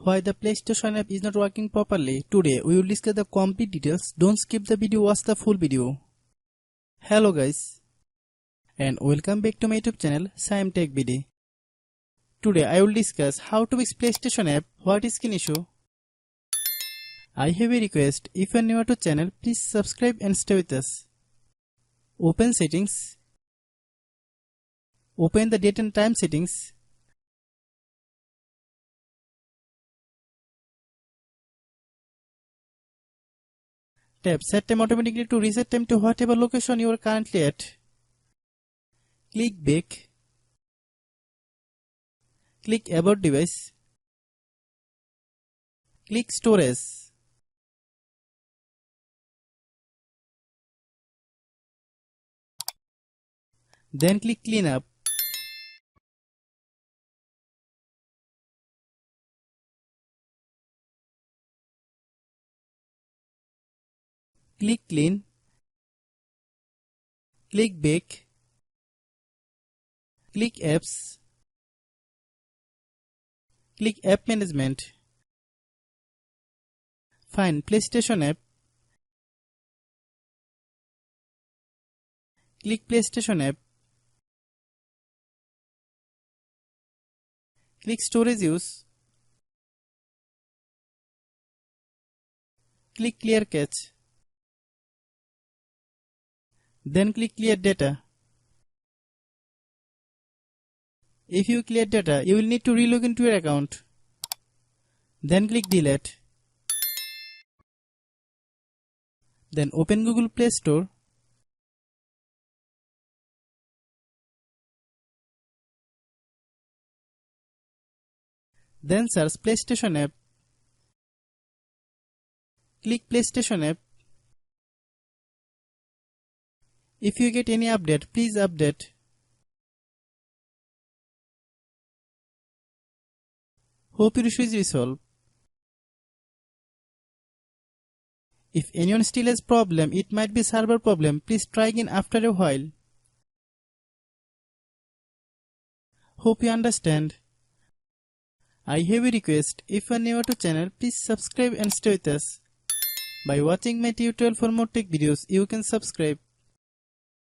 why the PlayStation app is not working properly. Today we will discuss the complete details. Don't skip the video, watch the full video. Hello guys and welcome back to my YouTube channel Shaem Tech BD. Today I will discuss how to fix PlayStation app, what is screen issue. I have a request, if you are new to channel please subscribe and stay with us. Open settings. Open the date and time settings. Tap set time automatically to reset time to whatever location you are currently at. Click back. Click about device. Click storage. Then click cleanup. Click clean. Click back. Click apps. Click app management. Find PlayStation app. Click PlayStation app. Click storage use. Click clear cache. Then click clear data. If you clear data, you will need to relog into your account. Then click delete. Then open Google Play Store. Then search PlayStation app. Click PlayStation app. If you get any update, please update. Hope your issue is resolved. If anyone still has problem, it might be server problem. Please try again after a while. Hope you understand. I have a request. If you are new to channel, please subscribe and stay with us. By watching my tutorial for more tech videos, you can subscribe.